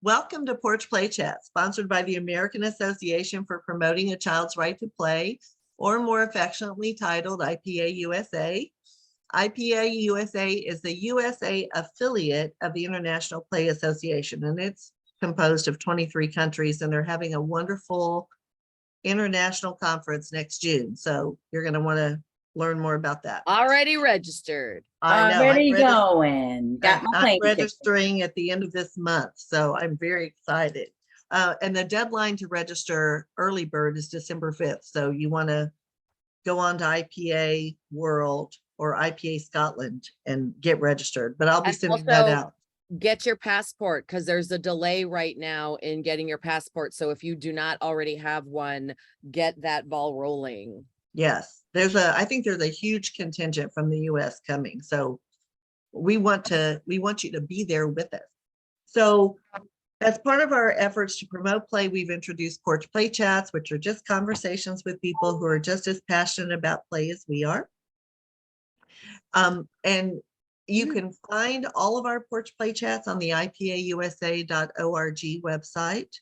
Welcome to Porch Play Chats, sponsored by the American Association for Promoting a Child's Right to Play, or more affectionately titled IPA USA. IPA USA is the USA affiliate of the International Play Association, and it's composed of 23 countries, and they're having a wonderful international conference next June. So you're going to want to learn more about that. Already registered. I know. Already going. Got my plane ticket. Registering at the end of this month, so I'm very excited. And the deadline to register early bird is December 5th. So you want to go on to IPA World or IPA Scotland and get registered. But I'll be sending that out. Get your passport, because there's a delay right now in getting your passport. So if you do not already have one, get that ball rolling. Yes, I think there's a huge contingent from the US coming. So we want you to be there with us. So as part of our efforts to promote play, we've introduced Porch Play Chats, which are just conversations with people who are just as passionate about play as we are. And you can find all of our Porch Play Chats on the IPAUSA.org website.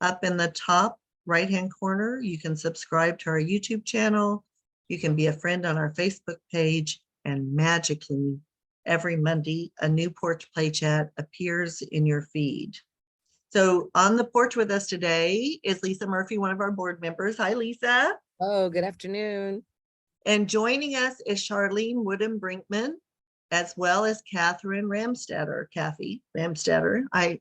Up in the top right-hand corner, you can subscribe to our YouTube channel. You can be a friend on our Facebook page, and magically, every Monday, a new Porch Play Chat appears in your feed. So on the porch with us today is Lisa Murphy, one of our board members. Hi, Lisa. Oh, good afternoon. And joining us is Charlene Woodham Brickman, as well as Cathy Ramstetter. I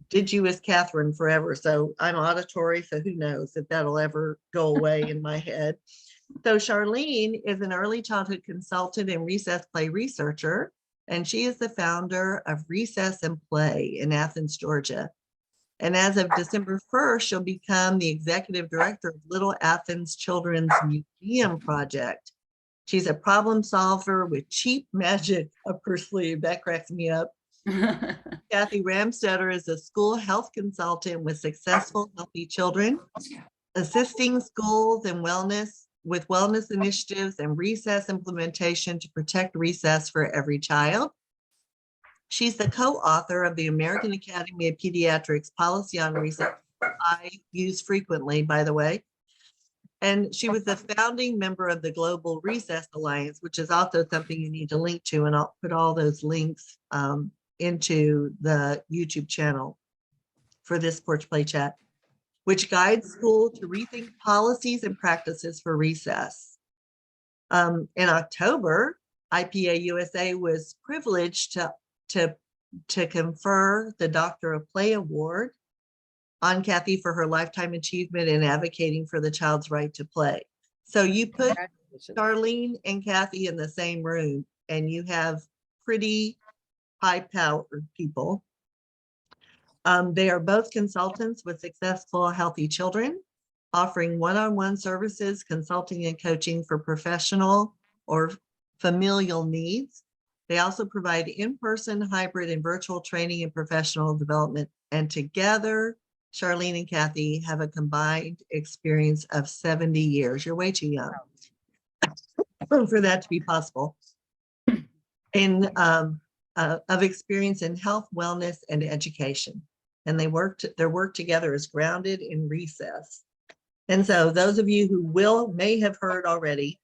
did you as Catherine forever, so I'm auditory, so who knows if that'll ever go away in my head. So Charlene is an early childhood consultant and recess play researcher, and she is the founder of Recess and Play in Athens, Georgia. And as of December 1st, she'll become the executive director of Little Athens Children's Museum Project. She's a problem solver with cheap magic up her sleeve. That cracks me up. Cathy Ramstetter is a school health consultant with Successful Healthy Children, assisting schools and with wellness initiatives and recess implementation to protect recess for every child. She's the co-author of the American Academy of Pediatrics Policy on Recess, I use frequently, by the way. And she was the founding member of the Global Recess Alliance, which is also something you need to link to, and I'll put all those links into the YouTube channel for this Porch Play Chat, which guides schools to rethink policies and practices for recess. In October, IPA USA was privileged to confer the Doctor of Play Award on Cathy for her lifetime achievement in advocating for the child's right to play. So you put Charlene and Cathy in the same room, and you have pretty high-powered people. They are both consultants with Successful Healthy Children, offering one-on-one services, consulting and coaching for professional or familial needs. They also provide in-person, hybrid, and virtual training and professional development. And together, Charlene and Cathy have a combined experience of 70 years. You're way too young for that to be possible. Of experience in health, wellness, and education. And their work together is grounded in recess. And so those of you who may have heard already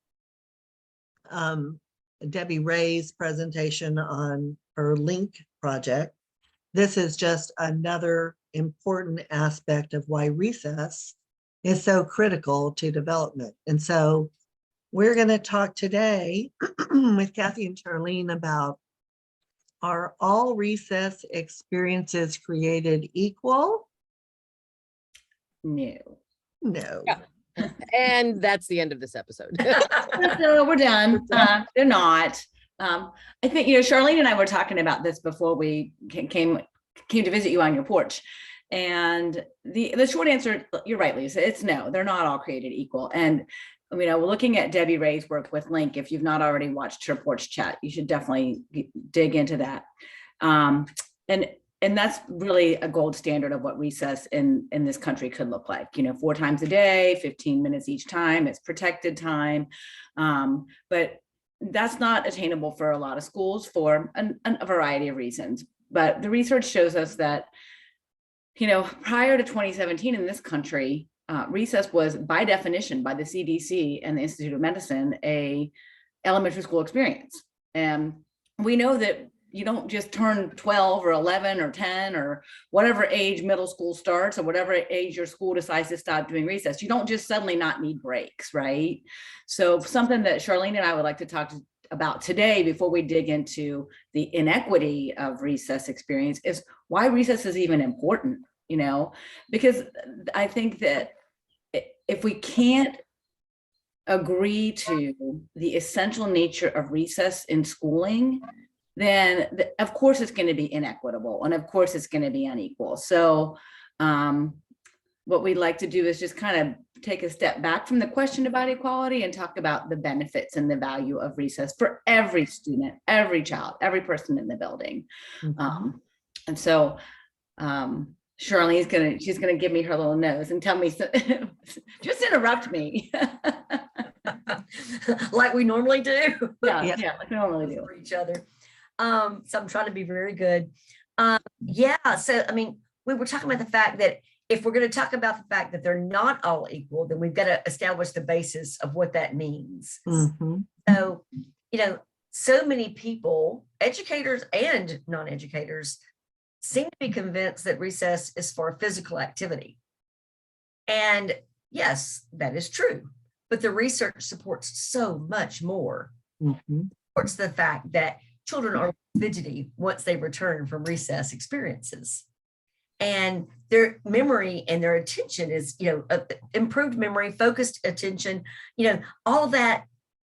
Debbie Ray's presentation on her LINK project. This is just another important aspect of why recess is so critical to development. And so we're going to talk today with Cathy and Charlene about, are all recess experiences created equal? No. Yeah. And that's the end of this episode. So we're done. They're not. I think, Charlene and I were talking about this before we came to visit you on your porch. And the short answer, you're right, Lisa, it's no, they're not all created equal. And we're looking at Debbie Ray's work with Link. If you've not already watched her porch chat, you should definitely dig into that. And that's really a gold standard of what recess in this country could look like. 4 times a day, 15 minutes each time. It's protected time. But that's not attainable for a lot of schools for a variety of reasons. But the research shows us that prior to 2017 in this country, recess was by definition by the CDC and the Institute of Medicine a elementary school experience. And we know that you don't just turn 12 or 11 or 10 or whatever age middle school starts or whatever age your school decides to stop doing recess. You don't just suddenly not need breaks, right? So something that Charlene and I would like to talk about today before we dig into the inequity of recess experience is why recess is even important, because I think that if we can't agree to the essential nature of recess in schooling, then of course it's going to be inequitable and of course it's going to be unequal. So what we'd like to do is just kind of take a step back from the question about equality and talk about the benefits and the value of recess for every student, every child, every person in the building. And so Charlene she's gonna give me her little nose and tell me, just interrupt me. Like we normally do. Yeah, like we normally do. For each other. So I'm trying to be very good. Yeah, so I mean, we were talking about the fact that if we're going to talk about the fact that they're not all equal, then we've got to establish the basis of what that means. So, so many people, educators and non-educators, seem to be convinced that recess is for physical activity. And yes, that is true. But the research supports so much more. Supports the fact that children are fidgety once they return from recess experiences. And their memory and their attention is, improved memory, focused attention, all that,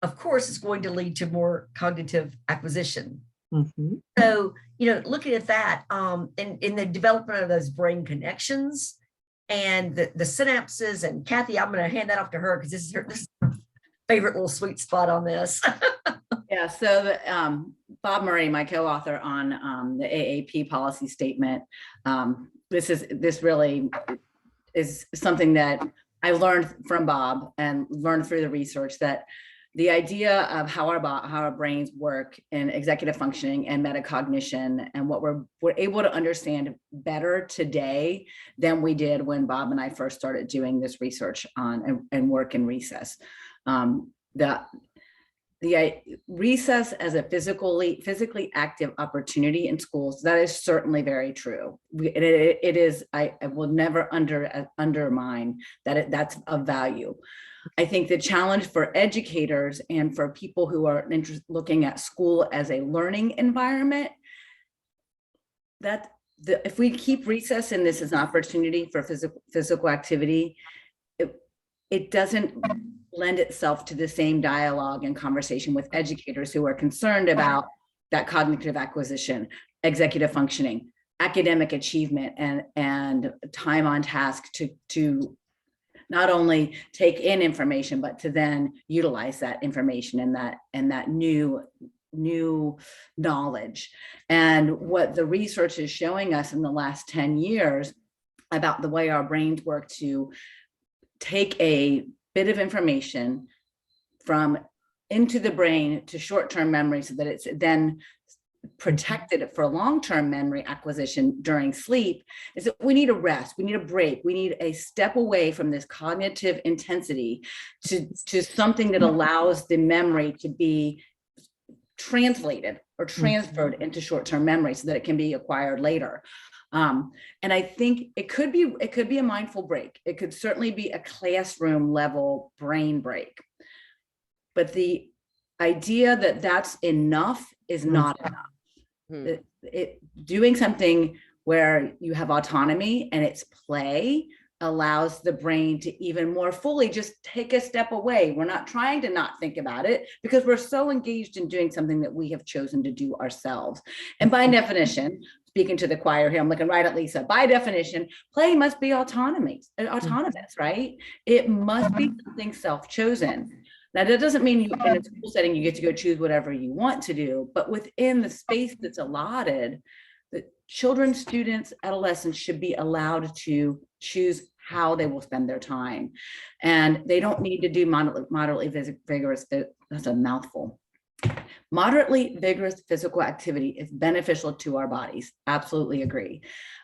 of course, is going to lead to more cognitive acquisition. So, looking at that, in the development of those brain connections and the synapses, and Cathy, I'm going to hand that off to her because this is her favorite little sweet spot on this. Yeah, so Bob Murray, my co-author on the AAP policy statement, this really is something that I learned from Bob and learned through the research, that the idea of how our brains work in executive functioning and metacognition, and what we're able to understand better today than we did when Bob and I first started doing this research on and work in recess. The recess as a physically active opportunity in schools, that is certainly very true. It is, I will never undermine that that's of value. I think the challenge for educators and for people who are looking at school as a learning environment, that if we keep recess in this as an opportunity for physical activity, it doesn't lend itself to the same dialogue and conversation with educators who are concerned about that cognitive acquisition, executive functioning, academic achievement, and time on task to not only take in information, but to then utilize that information and that new knowledge. And what the research is showing us in the last 10 years about the way our brains work to take a bit of information from into the brain to short-term memory so that it's then protected for long-term memory acquisition during sleep, is that we need a rest, we need a break, we need a step away from this cognitive intensity to something that allows the memory to be translated or transferred into short-term memory so that it can be acquired later. And I think it could be a mindful break. It could certainly be a classroom level brain break. But the idea that that's enough is not enough. Doing something where you have autonomy and it's play allows the brain to even more fully just take a step away. We're not trying to not think about it because we're so engaged in doing something that we have chosen to do ourselves. And by definition, speaking to the choir here, I'm looking right at Lisa, by definition, play must be autonomous, right? It must be something self-chosen. Now, that doesn't mean you, in a school setting, you get to go choose whatever you want to do, but within the space that's allotted, the children, students, adolescents should be allowed to choose how they will spend their time. And they don't need to do moderately vigorous, that's a mouthful. Moderately vigorous physical activity is beneficial to our bodies. Absolutely agree.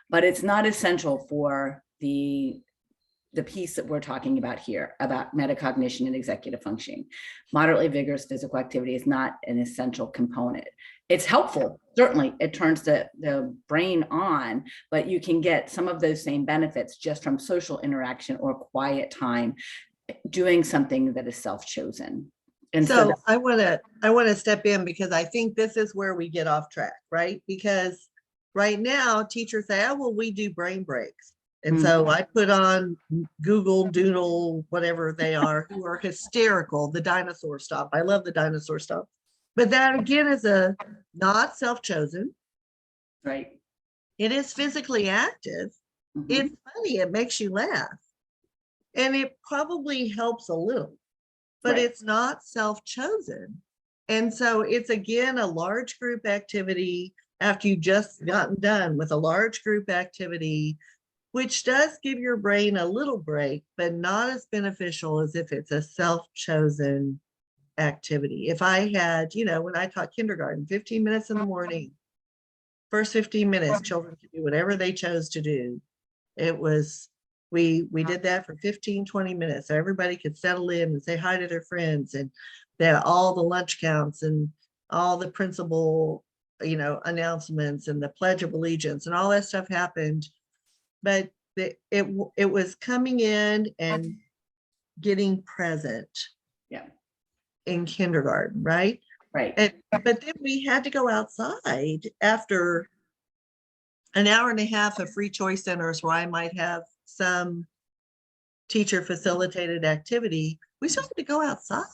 But it's not essential for the piece that we're talking about here about metacognition and executive functioning. Moderately vigorous physical activity is not an essential component. It's helpful, certainly it turns the brain on, but you can get some of those same benefits just from social interaction or quiet time doing something that is self-chosen. And so I want to step in because I think this is where we get off track, right? Because right now teachers say, oh, well, we do brain breaks. And so I put on Google Doodle, whatever they are, who are hysterical, the dinosaur stop. I love the dinosaur stop. But that again is a not self-chosen. right. It is physically active. It's funny, it makes you laugh. And it probably helps a little, but Right. it's not self-chosen. And so it's again a large group activity after you've just gotten done with a large group activity, which does give your brain a little break, but not as beneficial as if it's a self-chosen activity. If I had, when I taught kindergarten, 15 minutes in the morning, first 15 minutes, children could do whatever they chose to do. It was, we did that for 15, 20 minutes. So everybody could settle in and say hi to their friends, and that all the lunch counts and all the principal, announcements and the Pledge of Allegiance and all that stuff happened. But it was coming in and getting present. Yeah. In kindergarten, right? Right. But then we had to go outside after an hour and a half of free choice centers where I might have some teacher facilitated activity. We still had to go outside.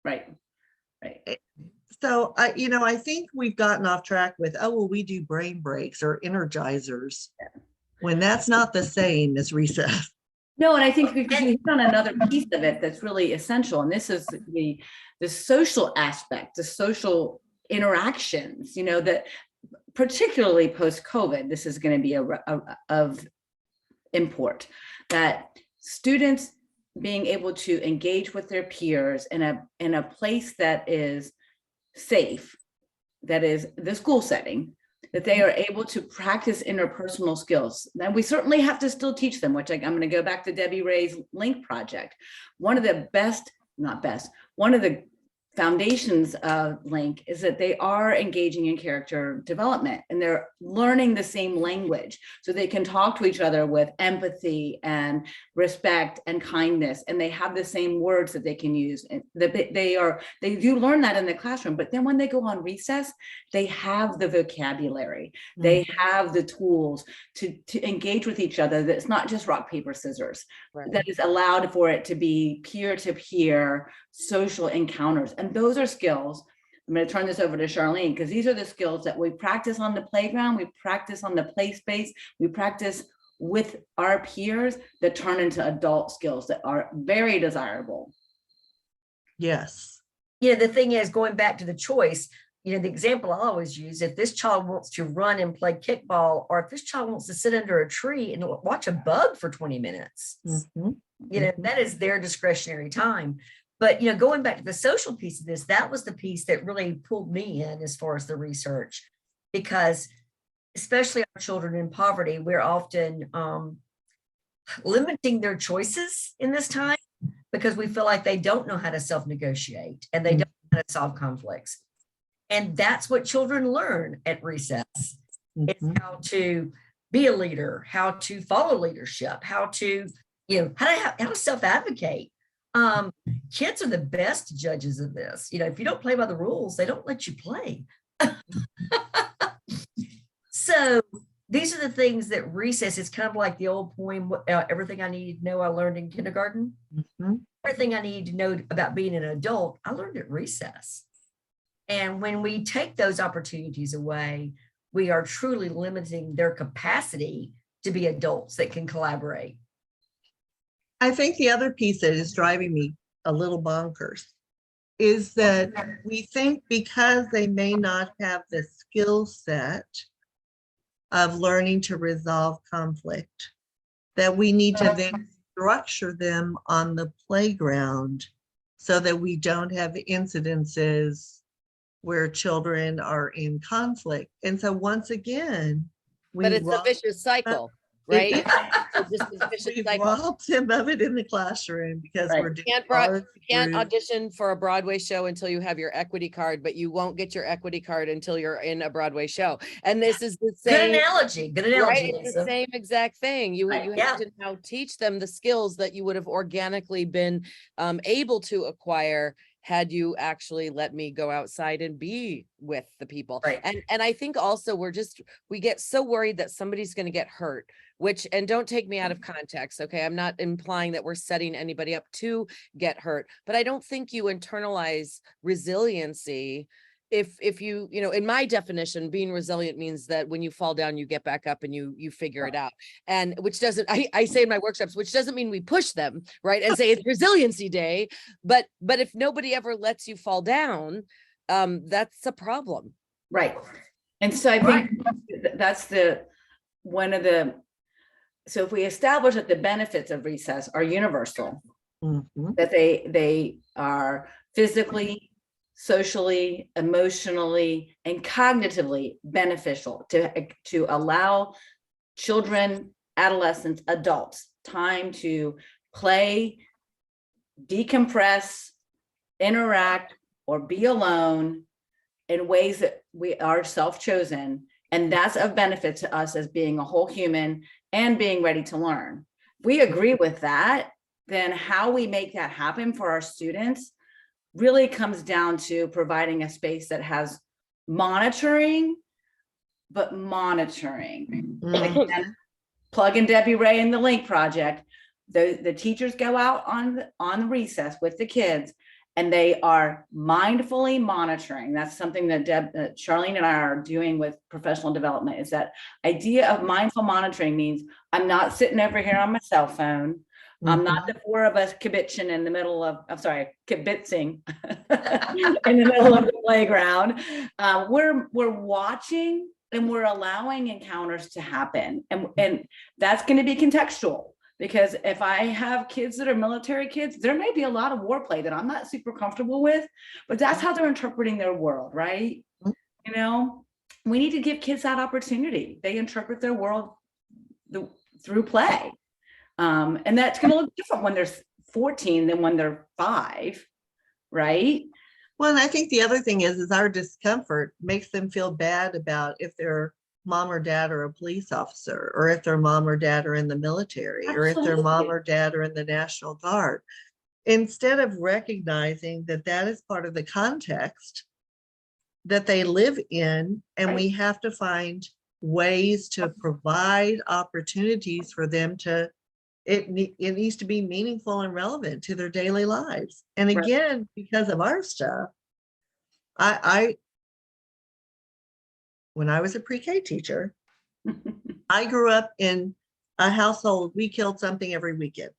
Right. Right. So I think we've gotten off track with, oh, well, we do brain breaks or energizers, when that's not the same as recess. No, and I think you hit on another piece of it that's really essential, and this is the social aspect, the social interactions. That particularly post-COVID, this is going to be of import. That students being able to engage with their peers in a place that is safe, that is the school setting, that they are able to practice interpersonal skills. Now, we certainly have to still teach them, which I'm going to go back to Debbie Ray's Link project. One of the one of the foundations of Link is that they are engaging in character development, and they're learning the same language so they can talk to each other with empathy and respect and kindness, and they have the same words that they can use. And they do learn that in the classroom, but then when they go on recess, they have the vocabulary, they have the tools to engage with each other. That's not just rock, paper, scissors. Right. That is allowed for it to be peer-to-peer social encounters. And those are skills. I'm going to turn this over to Charlene, because these are the skills that we practice on the playground, we practice on the play space, we practice with our peers, that turn into adult skills that are very desirable. Yes. The thing is, going back to the choice, the example I always use, if this child wants to run and play kickball, or if this child wants to sit under a tree and watch a bug for 20 minutes, that is their discretionary time. But, going back to the social piece of this, that was the piece that really pulled me in as far as the research, because especially our children in poverty, we're often limiting their choices in this time because we feel like they don't know how to self-negotiate and they don't know how to solve conflicts. And that's what children learn at recess. It's how to be a leader, how to follow leadership, how to, how to self-advocate. Kids are the best judges of this. If you don't play by the rules, they don't let you play. So these are the things that recess is kind of like the old poem, everything I need to know I learned in kindergarten. Everything I need to know about being an adult, I learned at recess. And when we take those opportunities away, we are truly limiting their capacity to be adults that can collaborate. I think the other piece that is driving me a little bonkers is that we think because they may not have the skill set of learning to resolve conflict, that we need to then structure them on the playground so that we don't have incidences where children are in conflict. And so once again, But it's a rob- vicious cycle, right? It's just a vicious we cycle. robbed him of it in the classroom because Right. we're doing You ours can't through- audition for a Broadway show until you have your equity card, but you won't get your equity card until you're in a Broadway show. And this is the Good same, analogy, good right? analogy, It's the Lisa. same exact thing. You Right, you yeah. have to now teach them the skills that you would have organically been able to acquire had you actually let me go outside and be with the people. Right. And I think also we get so worried that somebody's going to get hurt, which, and don't take me out of context. Okay. I'm not implying that we're setting anybody up to get hurt, but I don't think you internalize resiliency. If you, in my definition, being resilient means that when you fall down, you get back up and you figure it out. And which doesn't, I say in my workshops, which doesn't mean we push them, right? And say it's resiliency day, but if nobody ever lets you fall down, that's a problem. Right. And so I think that's so if we establish that the benefits of recess are universal, Mhm. that they are physically, socially, emotionally, and cognitively beneficial to allow children, adolescents, adults time to play, decompress, interact, or be alone in ways that we are self-chosen. And that's of benefit to us as being a whole human and being ready to learn. If we agree with that, then how we make that happen for our students really comes down to providing a space that has monitoring, but monitoring. Mhm. Plug in Debbie Ray in the Link Project. The teachers go out on recess with the kids and they are mindfully monitoring. That's something that Charlene and I are doing with professional development, is that idea of mindful monitoring means I'm not sitting over here on my cell phone. I'm not the four of us kibitzing in the middle of, kibitzing in the middle of the playground. We're watching and we're allowing encounters to happen. And that's going to be contextual, because if I have kids that are military kids, there may be a lot of war play that I'm not super comfortable with, but that's how they're interpreting their world, right? We need to give kids that opportunity. They interpret their world through play. And that's going to look different when they're 14 than when they're 5, right? Well, and I think the other thing is our discomfort makes them feel bad about if their mom or dad are a police officer, or if their mom or dad are in the military, or if their mom Absolutely. or dad are in the National Guard. Instead of recognizing that that is part of the context that they live in, and we have to find ways to provide opportunities for them to, it needs to be meaningful and relevant to their daily lives. And Right. again, because of our stuff, when I was a pre-K teacher, I grew up in a household, we killed something every weekend.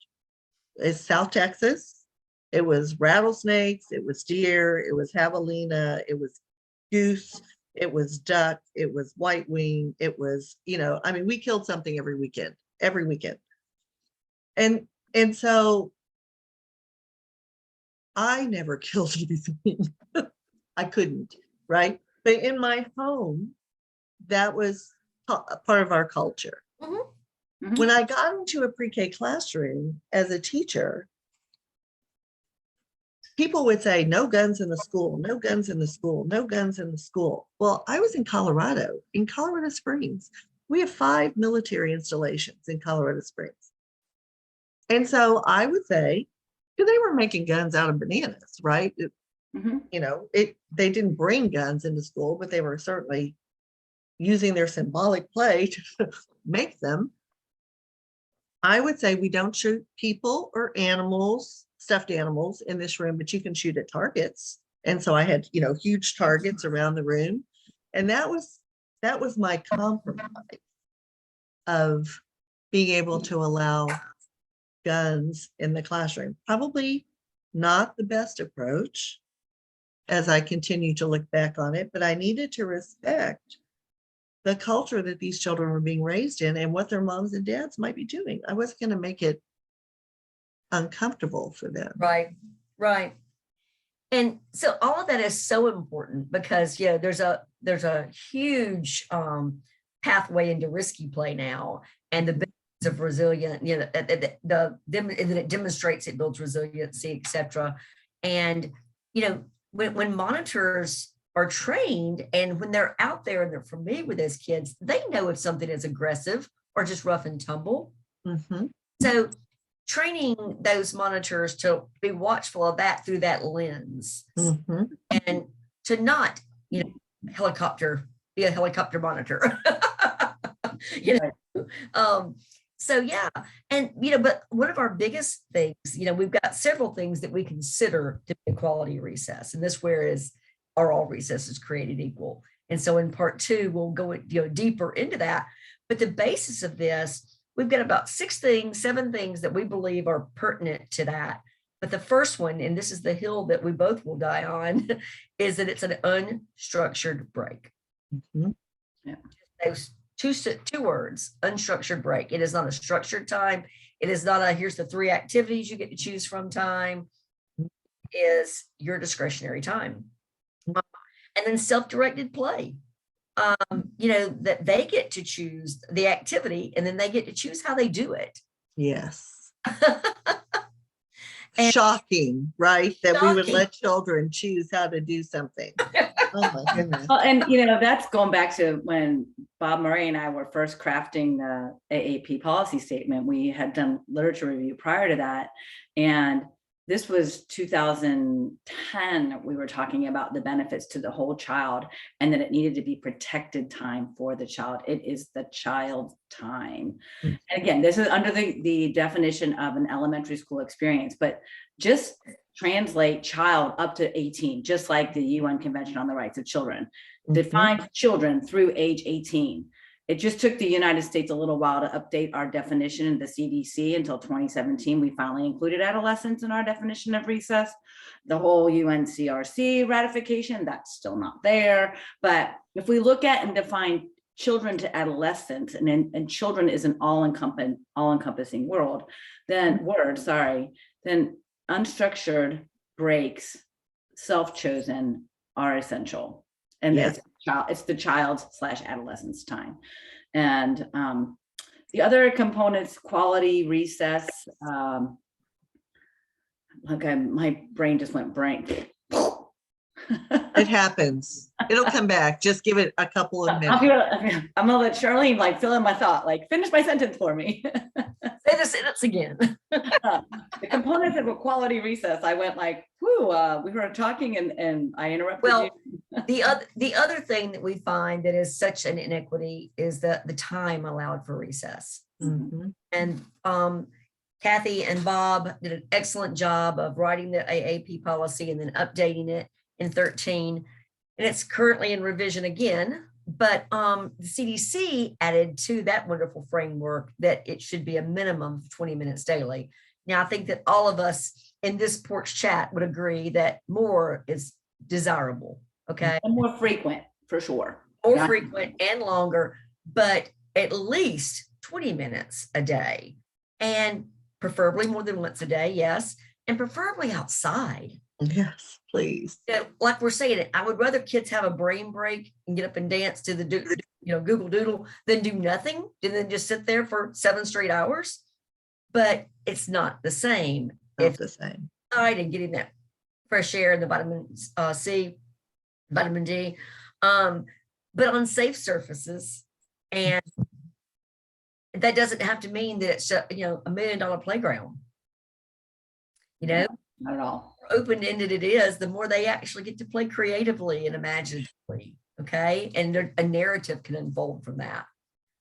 It's South Texas. It was rattlesnakes, it was deer, it was javelina, it was goose, it was duck, it was white wing, it was, we killed something every weekend. And so I never killed anything. I couldn't, right? But in my home, that was part of our culture. Mhm. When I got into a pre-K classroom as a teacher, people would say, no guns in the school, no guns in the school, no guns in the school. Well, I was in Colorado Springs. We have 5 military installations in Colorado Springs. And so I would say, because they were making guns out of bananas, right? They didn't bring guns into school, but they were certainly using their symbolic play to make them. I would say we don't shoot people or animals, stuffed animals in this room, but you can shoot at targets. And so I had, huge targets around the room. And that was my compromise of being able to allow guns in the classroom. Probably not the best approach as I continue to look back on it, but I needed to respect the culture that these children were being raised in and what their moms and dads might be doing. I wasn't going to make it uncomfortable for them. Right. And so all of that is so important because, there's a huge pathway into risky play now, and the benefits of resilient, and it demonstrates it builds resiliency, etc. And, when monitors are trained and when they're out there and they're familiar with those kids, they know if something is aggressive or just rough and tumble. Mm-hmm. So training those monitors to be watchful of that through that lens, Mm-hmm. and to not, be a helicopter monitor. So yeah. And, but one of our biggest things, we've got several things that we consider to be a quality recess. And this are all recesses created equal? And so in part 2, we'll go, deeper into that. But the basis of this, we've got about 7 things that we believe are pertinent to that. But the first one, and this is the hill that we both will die on, is that it's an unstructured break. Mm-hmm. Yeah. Those two words, unstructured break. It is not a structured time. It is not here's the 3 activities you get to choose from time. It is your discretionary time. And then self-directed play. That they get to choose the activity and then they get to choose how they do it. Yes. And- Shocking, right? That we would Shocking. let children choose how to do something. Oh my goodness. Well, and that's going back to when Bob Murray and I were first crafting the AAP policy statement. We had done literature review prior to that. And this was 2010. We were talking about the benefits to the whole child and that it needed to be protected time for the child. It is the child's time. And again, this is under the definition of an elementary school experience, but just translate child up to 18, just like the UN Convention on the Rights of Children. Defines children through age 18. It just took the United States a little while to update our definition in the CDC until 2017. We finally included adolescents in our definition of recess. The whole UNCRC ratification, that's still not there. But if we look at and define children to adolescents, and children is an all-encompassing then unstructured breaks, self-chosen, are essential. And Yes. it's the child/adolescent's time. And the other components, quality, recess, my brain just went blank. It happens. It'll come back. Just give it a couple of minutes. I'm gonna let Charlene fill in my thought, finish my sentence for me. Say the sentence again. The components of a quality recess, I went whoo, we were talking and I interrupted Well, you. the other thing that we find that is such an inequity is the time allowed for recess. Mhm. And Cathy and Bob did an excellent job of writing the AAP policy and then updating it in 13. And it's currently in revision again. But the CDC added to that wonderful framework that it should be a minimum of 20 minutes daily. Now, I think that all of us in this porch chat would agree that more is desirable. Okay. And more frequent, for sure. More frequent and longer, but at least 20 minutes a day, and preferably more than once a day. Yes. And preferably outside. Yes, please. Like we're saying, I would rather kids have a brain break and get up and dance to the Google Doodle than do nothing and then just sit there for 7 straight hours. But it's not the same. Not the same. And getting that fresh air and the vitamin C, vitamin D, but on safe surfaces. And that doesn't have to mean that it's $1 million playground. Not at all. Open-ended it is, the more they actually get to play creatively and imaginatively. Okay. And a narrative can unfold from that.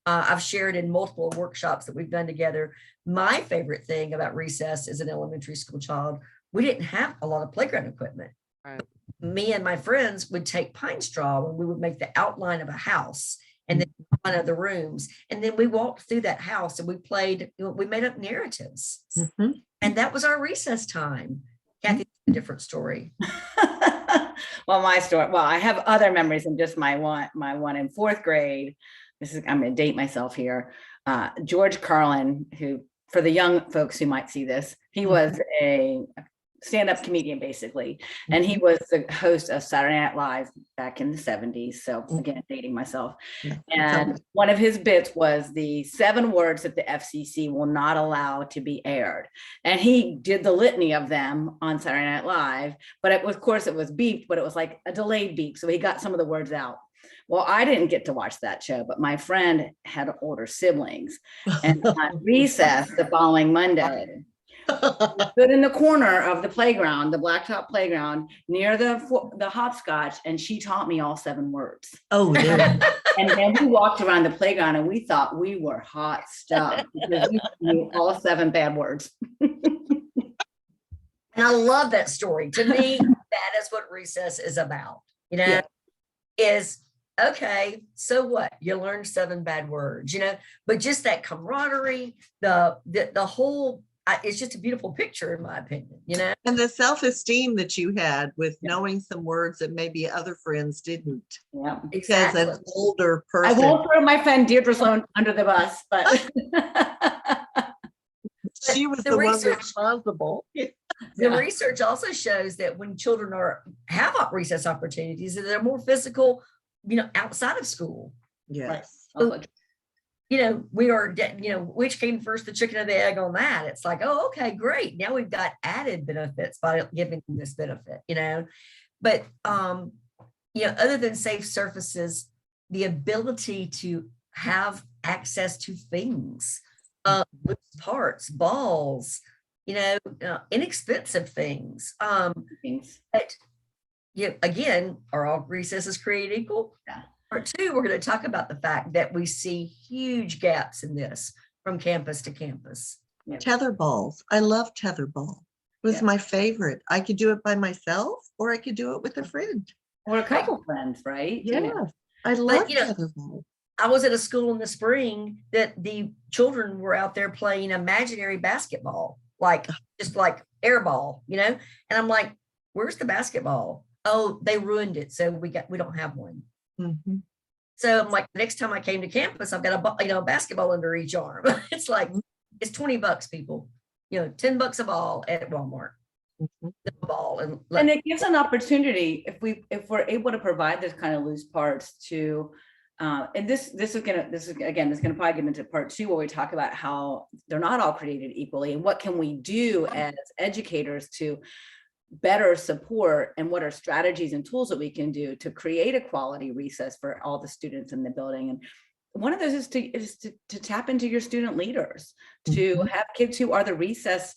I've shared in multiple workshops that we've done together. My favorite thing about recess as an elementary school child, we didn't have a lot of playground equipment. Right. Me and my friends would take pine straw and we would make the outline of a house and then one of the rooms. And then we walked through that house and we played, we made up narratives. Mhm. And that was our recess time. Cathy, a different story. Well, my story. Well, I have other memories than just my one in 4th grade. I'm going to date myself here. George Carlin, who, for the young folks who might see this, he was a stand-up comedian basically, and he was the host of Saturday Night Live back in the 70s. So again, dating myself. And one of his bits was the 7 words that the FCC will not allow to be aired, and he did the litany of them on Saturday Night Live. But it was, of course, it was beeped, but it was like a delayed beep, so he got some of the words out. Well, I didn't get to watch that show, but my friend had older siblings, and on recess the following Monday, I stood in the corner of the playground, the blacktop playground near the hopscotch, and she taught me all 7 words. Oh, yeah. And then we walked around the playground and we thought we were hot stuff because we knew all 7 bad words. And I love that story. To me, that is what recess is about, you know, Yeah. is okay, so what? You learned 7 bad words, you know, but just that camaraderie, the whole, it's just a beautiful picture in my opinion, you know. And the self-esteem that you had with knowing some words that maybe other friends didn't. Yeah, Because an older I person. won't throw my friend Deirdre Sloan under the bus, but She was the the one research- responsible. The research also shows that when children have recess opportunities, that they're more physical, you know, outside of school. Yes. So, you know, which came first, the chicken or the egg on that? It's like, oh, okay, great. Now we've got added benefits by giving them this benefit, you know. But you know, other than safe surfaces, the ability to have access to things, loose parts, balls, you know, inexpensive things. But you know, again, are all recesses created equal? Yeah. Part 2, we're going to talk about the fact that we see huge gaps in this from campus to campus. Tether balls. I love tether ball. It was my favorite. I could do it by myself or I could do it with a friend. or a couple friends, right? Yeah. You know? I love you know, tether ball. I was at a school in the spring that the children were out there playing imaginary basketball, just like air ball, you know? And I'm like, where's the basketball? Oh, they ruined it. So we don't have one. Mm-hmm. So I'm like, the next time I came to campus, I've got a basketball under each arm. It's like, it's $20, people, you know, $10 a ball at Walmart. Mm-hmm. The ball And it gives an opportunity if we're able to provide this kind of loose parts to, and this is gonna probably get into part 2 where we talk about how they're not all created equally and what can we do as educators to better support, and what are strategies and tools that we can do to create a quality recess for all the students in the building. And one of those is to tap into your student leaders, to have kids who are the recess,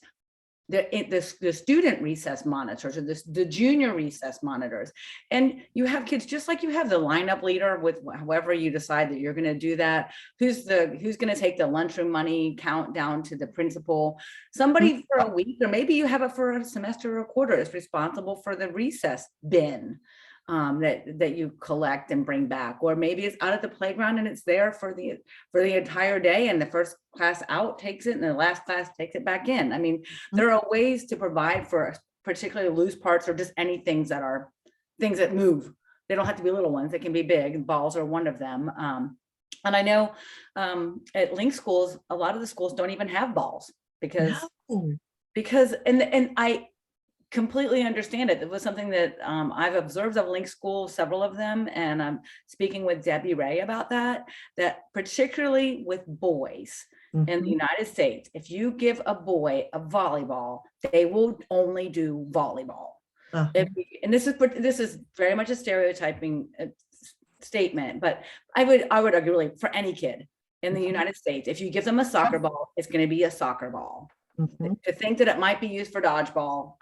the student recess monitors, or the junior recess monitors. And you have kids, just like you have the lineup leader with however you decide that you're going to do that, who's going to take the lunchroom money count down to the principal, somebody for a week, or maybe you have it for a semester or a quarter, is responsible for the recess bin that you collect and bring back. Or maybe it's out at the playground and it's there for the entire day, and the first class out takes it and the last class takes it back in. I mean, there are ways to provide for particularly loose parts, or just any things that move. They don't have to be little ones, they can be big. Balls are one of them. And I know at Link schools, a lot of the schools don't even have balls because and I completely understand it. It was something that I've observed of Link School, several of them, and I'm speaking with Debbie Ray about that particularly with boys in the United States, if you give a boy a volleyball, they will only do volleyball. And this is very much a stereotyping statement, but I would argue really for any kid in the United States, if you give them a soccer ball, it's going to be a soccer ball. To think that it might be used for dodgeball,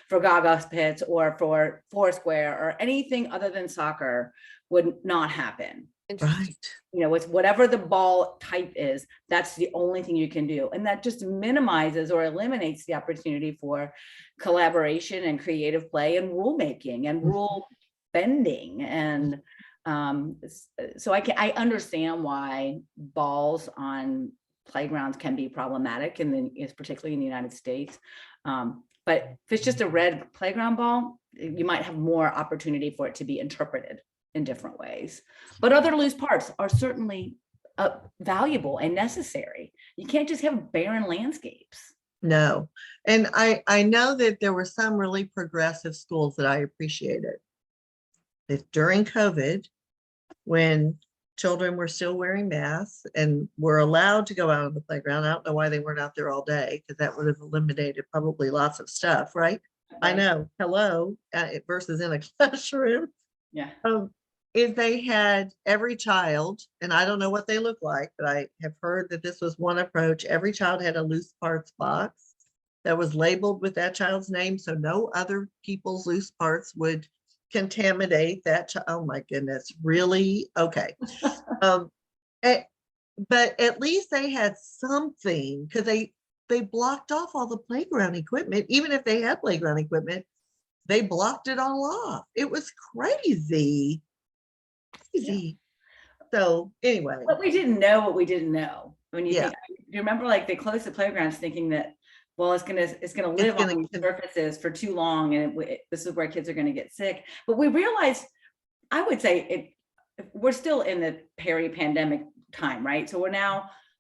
for gaga pits or for foursquare or anything other than soccer would not happen. Right. You know, with whatever the ball type is, that's the only thing you can do. And that just minimizes or eliminates the opportunity for collaboration and creative play and rule making and rule bending. And so I understand why balls on playgrounds can be problematic, and particularly in the United States. But if it's just a red playground ball, you might have more opportunity for it to be interpreted in different ways. But other loose parts are certainly valuable and necessary. You can't just have barren landscapes. No. And I know that there were some really progressive schools that I appreciated. That during COVID, when children were still wearing masks and were allowed to go out on the playground, I don't know why they weren't out there all day, because that would have eliminated probably lots of stuff, right? I know, hello, versus in a classroom. Yeah. If they had every child, and I don't know what they look like, but I have heard that this was one approach. Every child had a loose parts box that was labeled with that child's name, so no other people's loose parts would contaminate that child. Oh my goodness, really? Okay. But at least they had something, because they blocked off all the playground equipment. Even if they had playground equipment, they blocked it all off. It was crazy. Crazy. Yeah. So anyway. But we didn't know what we didn't know. When you Yeah. think, you remember, like, they closed the playgrounds thinking that, well, it's gonna live on these surfaces for too long, and this is where kids are gonna get sick. But we realized, I would say, we're still in the peri-pandemic time, right? So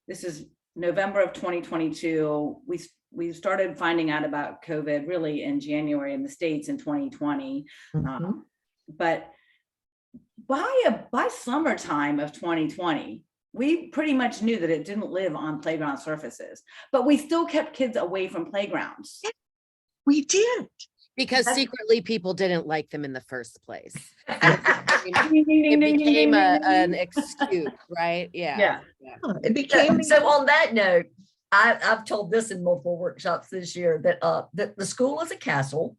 this is November of 2022. We started finding out about COVID really in January in the States in 2020. Mhm. But by summertime of 2020, we pretty much knew that it didn't live on playground surfaces, but we still kept kids away from playgrounds. We did. Because secretly people didn't like them in the first place. It It became an excuse, right? Yeah. It became So on that note, I've told this in multiple workshops this year that the school is a castle,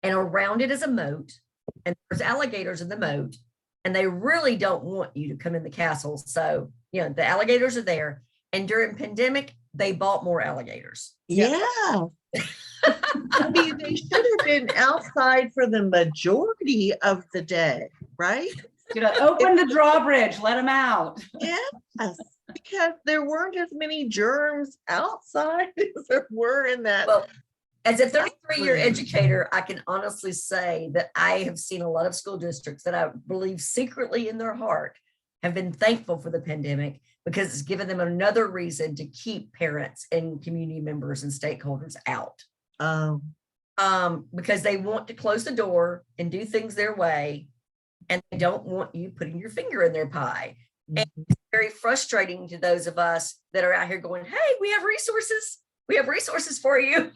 and around it is a moat, and there's alligators in the moat, and they really don't want you to come in the castle. So, the alligators are there, and during pandemic, they bought more alligators. Yeah. I mean, they should have been outside for the majority of the day, right? Open the drawbridge, let them out. Yes, because there weren't as many germs outside as there were in that. Well, as a 33-year educator, I can honestly say that I have seen a lot of school districts that I believe secretly in their heart have been thankful for the pandemic, because it's given them another reason to keep parents and community members and stakeholders out. Because they want to close the door and do things their way, and they don't want you putting your finger in their pie. And it's very frustrating to those of us that are out here going, hey, we have resources. We have resources for you.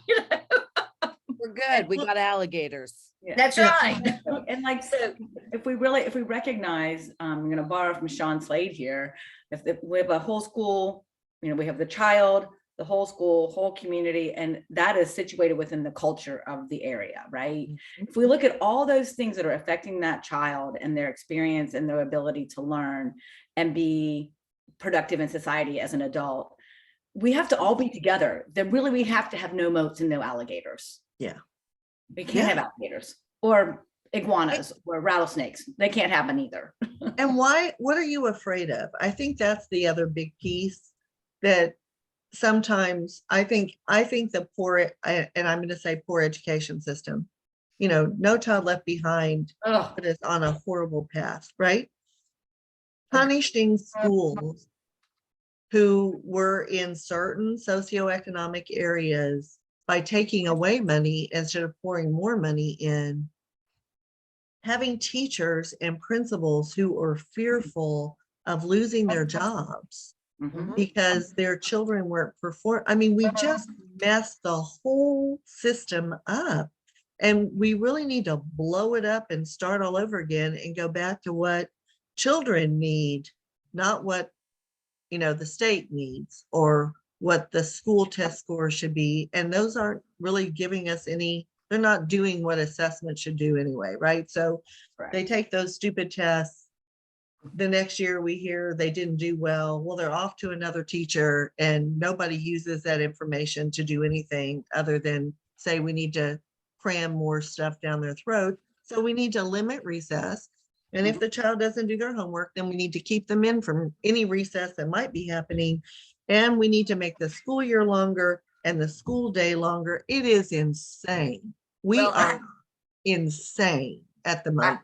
We're good. We got alligators. Yeah. That's right. And like, so if we recognize, I'm going to borrow from Sean Slade here. If we have a whole school, we have the child, the whole school, whole community, and that is situated within the culture of the area, right? If we look at all those things that are affecting that child and their experience and their ability to learn and be productive in society as an adult, we have to all be together. Then really, we have to have no moats and no alligators. Yeah. We can't have alligators or iguanas or rattlesnakes. They can't happen either. And what are you afraid of? I think that's the other big piece that sometimes I think the poor, and I'm going to say poor education system, No Child Left Behind put us on a horrible path, right? Punishing schools who were in certain socioeconomic areas by taking away money instead of pouring more money in, having teachers and principals who are fearful of losing their jobs because their children weren't performing. I mean, we just messed the whole system up, and we really need to blow it up and start all over again and go back to what children need, not what the state needs or what the school test score should be. And those aren't really giving us any, they're not doing what assessment should do anyway, right? So they take those stupid tests. The next year we hear they didn't do well. Well, they're off to another teacher, and nobody uses that information to do anything other than say we need to cram more stuff down their throat. So we need to limit recess. And if the child doesn't do their homework, then we need to keep them in from any recess that might be happening. And we need to make the school year longer and the school day longer. It is insane. We are insane at the moment.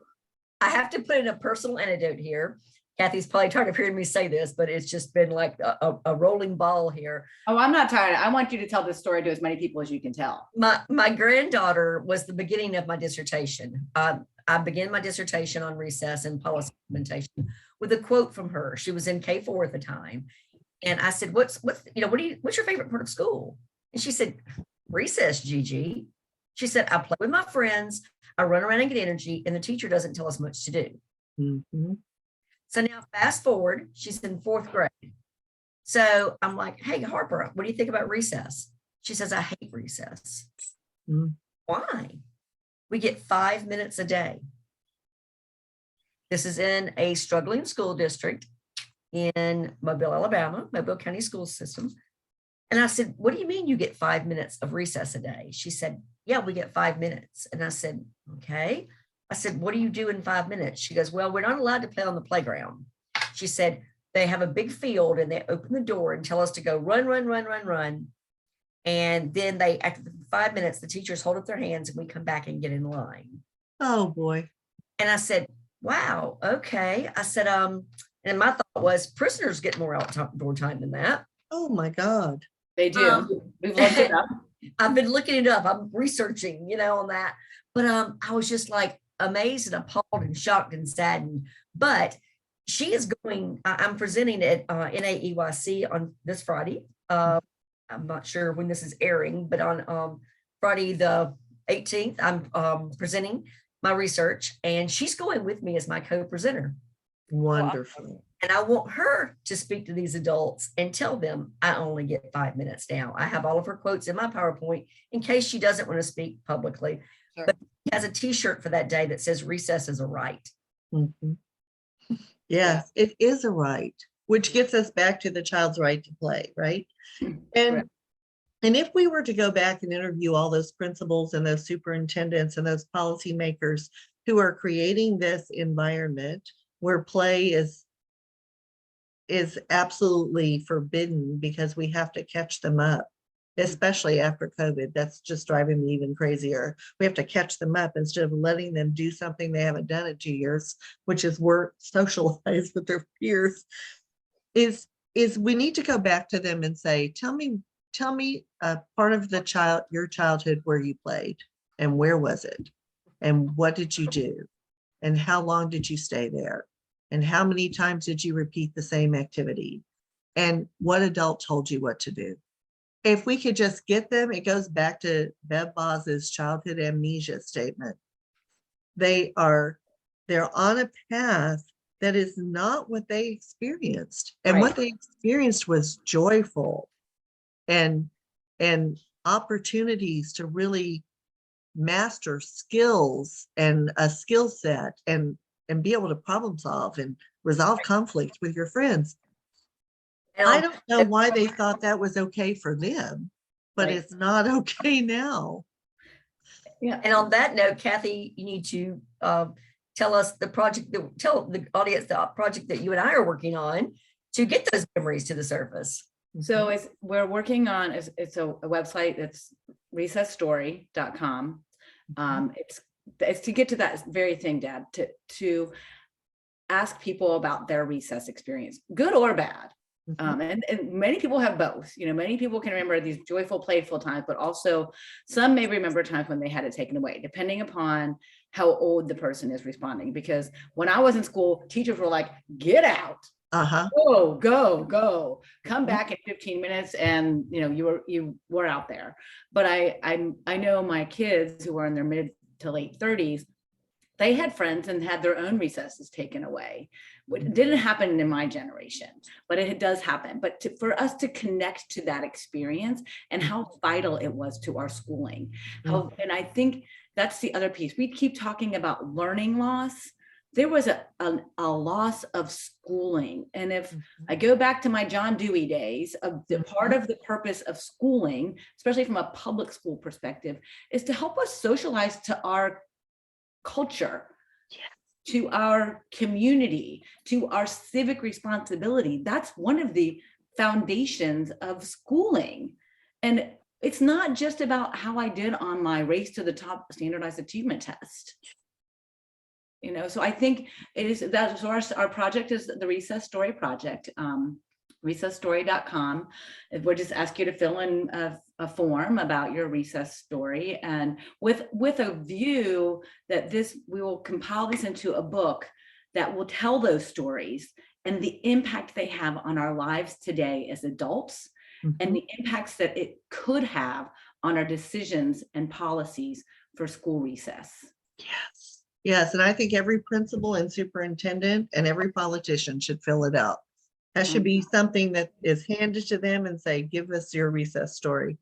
I have to put in a personal anecdote here. Kathy's probably tired of hearing me say this, but it's just been like a rolling ball here. Oh, I'm not tired. I want you to tell this story to as many people as you can tell. My granddaughter was the beginning of my dissertation. I began my dissertation on recess and policy implementation with a quote from her. She was in K4 at the time. And I said, what's your favorite part of school? And she said, recess, Gigi. She said, I play with my friends, I run around and get energy, and the teacher doesn't tell us much to do. Mhm. So now fast forward, she's in 4th grade. So I'm like, hey, Harper, what do you think about recess? She says, I hate recess. Mm. Why? We get 5 minutes a day. This is in a struggling school district in Mobile, Alabama, Mobile County School System. And I said, what do you mean you get 5 minutes of recess a day? She said, yeah, we get 5 minutes. And I said, okay. I said, what do you do in 5 minutes? She goes, well, we're not allowed to play on the playground. She said, they have a big field and they open the door and tell us to go run, run, run, run, run. And then they, after the 5 minutes, the teachers hold up their hands and we come back and get in line. Oh, boy. And I said, wow, okay. I said, and my thought was prisoners get more outdoor time than that. Oh, my God. They do. We've looked it up. I've been looking it up. I'm researching, on that. But I was just like amazed and appalled and shocked and saddened. But she is going, I'm presenting at NAEYC on this Friday. I'm not sure when this is airing, but on Friday the 18th, I'm presenting my research, and she's going with me as my co-presenter. Wonderful. And I want her to speak to these adults and tell them I only get 5 minutes now. I have all of her quotes in my PowerPoint in case she doesn't want to speak publicly. Sure. But she has a t-shirt for that day that says recess is a right. Mhm. Yes, it is a right, which gets us back to the child's right to play, right? And Correct. and if we were to go back and interview all those principals and those superintendents and those policymakers who are creating this environment where play is absolutely forbidden because we have to catch them up, especially after COVID. That's just driving me even crazier. We have to catch them up instead of letting them do something they haven't done in 2 years, which is work, socialize with their peers. Is we need to go back to them and say, tell me a part of your childhood where you played, and where was it, and what did you do, and how long did you stay there, and how many times did you repeat the same activity, and what adult told you what to do. If we could just get them, it goes back to Bev Boz's childhood amnesia statement. They're on a path that is not what they experienced. And Right. what they experienced was joyful and opportunities to really master skills and a skill set and be able to problem solve and resolve conflict with your friends. And I on- don't know why they thought that was okay for them, but Right. it's not okay now. Yeah. And on that note, Kathy, you need to tell us tell the audience the project that you and I are working on to get those memories to the surface. So we're working on, it's a website that's recessstory.com. It's to get to that very thing, Dad, to ask people about their recess experience, good or bad. And many people have both. Many people can remember these joyful, playful times, but also some may remember times when they had it taken away, depending upon how old the person is responding. Because when I was in school, teachers were like, get out. Go, come back in 15 minutes. And you were out there. But I know my kids who were in their mid to late 30s, they had friends and had their own recesses taken away. It didn't happen in my generation, but it does happen. But for us to connect to that experience and how vital it was to our schooling, and I think that's the other piece. We keep talking about learning loss. There was a loss of schooling. And if I go back to my John Dewey days, the part of the purpose of schooling, especially from a public school perspective, is to help us socialize to our culture, to our community, to our civic responsibility. That's one of the foundations of schooling. And it's not just about how I did on my race to the top standardized achievement test. You know, so I think it is, that's our project is the Recess Story Project, recessstory.com. We'll just ask you to fill in a form about your recess story, and with a view that we will compile this into a book that will tell those stories and the impact they have on our lives today as adults, and the impacts that it could have on our decisions and policies for school recess. Yes. Yes. And I think every principal and superintendent and every politician should fill it out. That should be something that is handed to them and say, give us your recess story.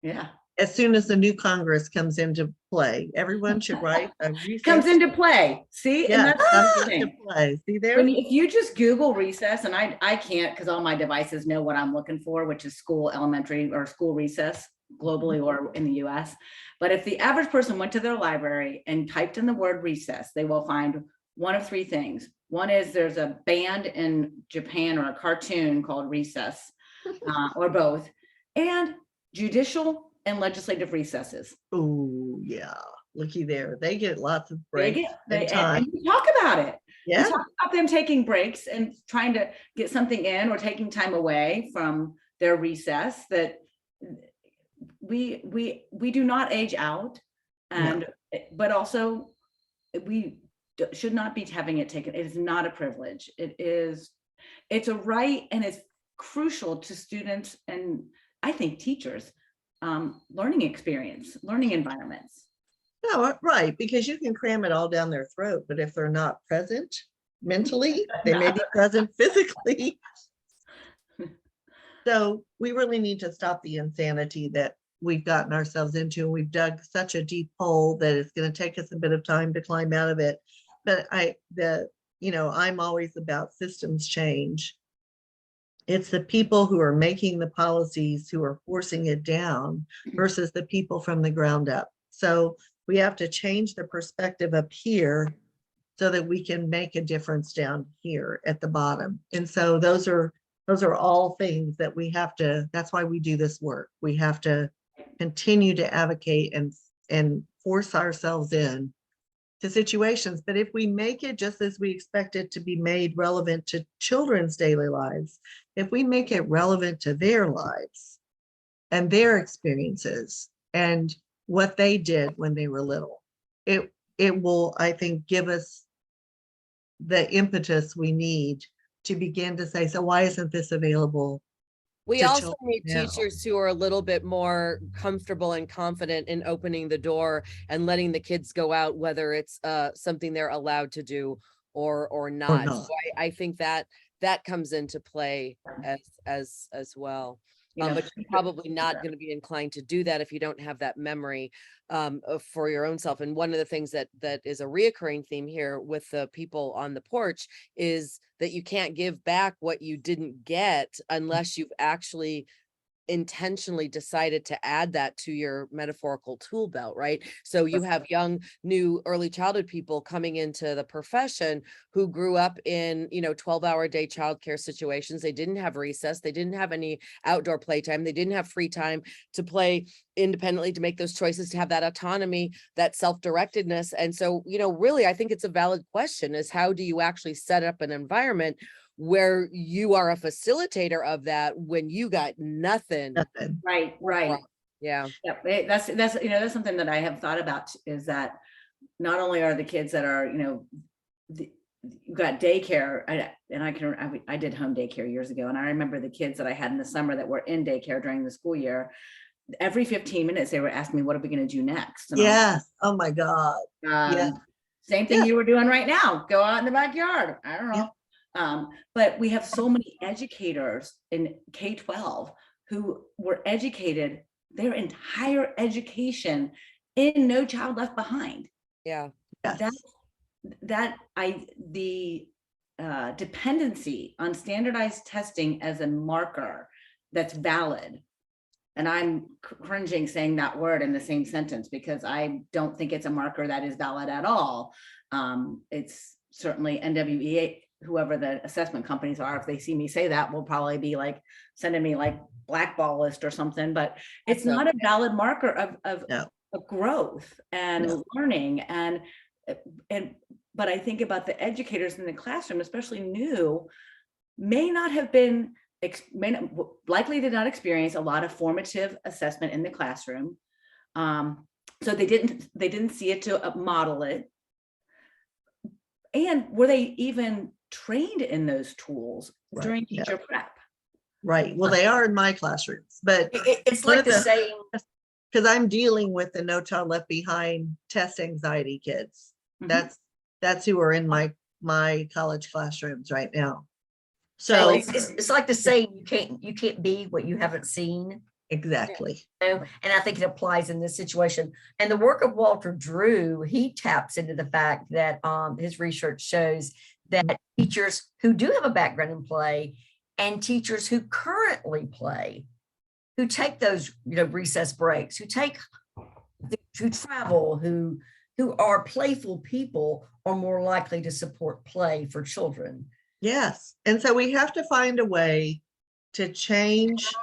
Yeah. As soon as the new Congress comes into play, everyone should write a recess. Comes into play. See? Yeah, And that's comes the into thing. play. See there? If you just Google recess, and I can't because all my devices know what I'm looking for, which is school, elementary, or school recess globally or in the US. But if the average person went to their library and typed in the word recess, they will find one of three things. One is there's a band in Japan or a cartoon called Recess, or both, and judicial and legislative recesses. Oh, yeah. Looky there. They get lots of breaks And time. we talk about it. Yeah. We talk about them taking breaks and trying to get something in or taking time away from their recess, that we do not age out, and but also we should not be having it taken. It is not a privilege. It's a right, and it's crucial to students and I think teachers, learning experience, learning environments. No, right, because you can cram it all down their throat, but if they're not present mentally, they may be present physically. So we really need to stop the insanity that we've gotten ourselves into. And we've dug such a deep hole that it's going to take us a bit of time to climb out of it. But I'm always about systems change. It's the people who are making the policies who are forcing it down versus the people from the ground up. So we have to change the perspective up here so that we can make a difference down here at the bottom. And so those are all things that we have to, that's why we do this work. We have to continue to advocate and force ourselves in to situations. But if we make it just as we expect it to be made relevant to children's daily lives, if we make it relevant to their lives and their experiences and what they did when they were little, it will, I think, give us the impetus we need to begin to say, so why isn't this available? We to also children need now? teachers who are a little bit more comfortable and confident in opening the door and letting the kids go out, whether it's something they're allowed to do or not. So I think that comes into play as well. But you're probably not going to be inclined to do that if you don't have that memory for your own self. And one of the things that is a reoccurring theme here with the people on the porch is that you can't give back what you didn't get unless you've actually intentionally decided to add that to your metaphorical tool belt, right? So you have young, new early childhood people coming into the profession who grew up in, 12-hour day childcare situations. They didn't have recess. They didn't have any outdoor playtime. They didn't have free time to play independently, to make those choices, to have that autonomy, that self-directedness. And so, really, I think it's a valid question, is how do you actually set up an environment where you are a facilitator of that when you got nothing. Right. Yeah. That's something that I have thought about, is that not only are the kids that are, you've got daycare, I did home daycare years ago, and I remember the kids that I had in the summer that were in daycare during the school year. Every 15 minutes, they were asking me, what are we going to do next? And yes. Oh my God. Same thing you were doing right now. Go out in the backyard. I don't know. Yeah. But we have so many educators in K-12 who were educated their entire education in No Child Left Behind. Yeah. Yes. The dependency on standardized testing as a marker that's valid. And I'm cringing saying that word in the same sentence because I don't think it's a marker that is valid at all. It's certainly NWEA, whoever the assessment companies are, if they see me say that, will probably be like sending me like blackball list or something, but it's not a valid marker of growth and learning. And but I think about the educators in the classroom, especially new, may not have been, likely did not experience a lot of formative assessment in the classroom. So they didn't see it to model it. And were they even trained in those tools during teacher prep? Right. Well, they are in my classrooms, but It's like the saying, because I'm dealing with the No Child Left Behind test anxiety kids. Mhm. That's who are in my college classrooms right now. so So it's like the saying, you can't be what you haven't seen. exactly. And I think it applies in this situation. And the work of Walter Drew, he taps into the fact that his research shows that teachers who do have a background in play and teachers who currently play, who take those recess breaks, who travel, who are playful people, are more likely to support play for children. Yes. And so we have to find a way to change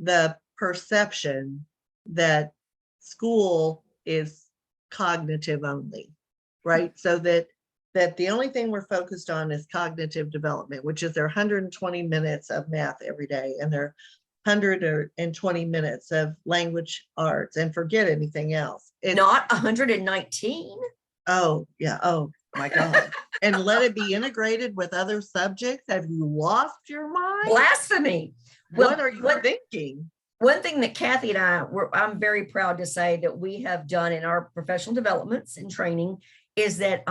the perception that school is cognitive only, right? So that the only thing we're focused on is cognitive development, which is their 120 minutes of math every day and their 120 minutes of language arts, and forget anything else. It's not 119. Oh yeah. Oh my God. And let it be integrated with other subjects. Have you lost your mind? Blasphemy. What are you thinking? One thing that Cathy and I'm very proud to say that we have done in our professional developments and training is that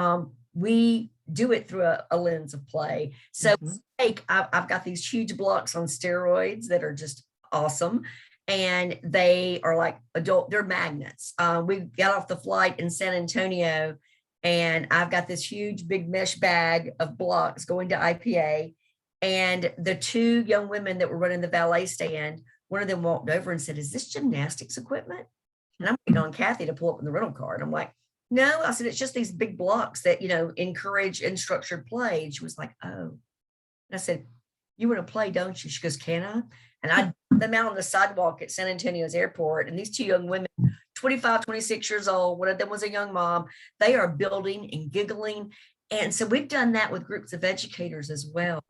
we do it through a lens of play. So I've got these huge blocks on steroids that are just awesome. And they are like they're magnets. We got off the flight in San Antonio and I've got this huge big mesh bag of blocks going to IPA. And the two young women that were running the valet stand, one of them walked over and said, "Is this gymnastics equipment?" And I'm waiting on Cathy to pull up in the rental car. And I'm like, "No," I said, "it's just these big blocks that, encourage unstructured play." And she was like, "Oh." And I said, "You want to play, don't you?" She goes, "Can I?" And I dumped them out on the sidewalk at San Antonio's airport. And these two young women, 25, 26 years old, one of them was a young mom, they are building and giggling. And so we've done that with groups of educators as well.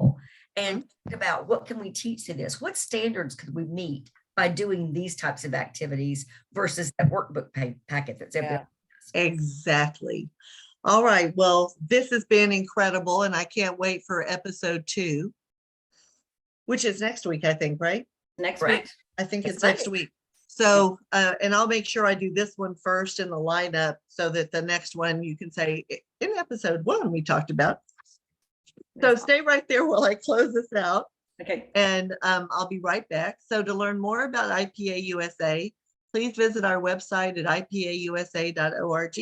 And about what can we teach to this? What standards could we meet by doing these types of activities versus that workbook packet that's everywhere? Exactly. All right. Well, this has been incredible. And I can't wait for episode 2, which is next week, I think, right? Next Right. week. I think It's it's next week. So, and I'll make sure I do this one first in the lineup so that the next one you can say in episode 1 we talked about. So stay right there while I close this out. Okay. And I'll be right back. So to learn more about IPA USA, please visit our website at ipausa.org.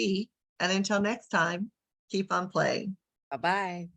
And until next time, keep on playing. Bye-bye.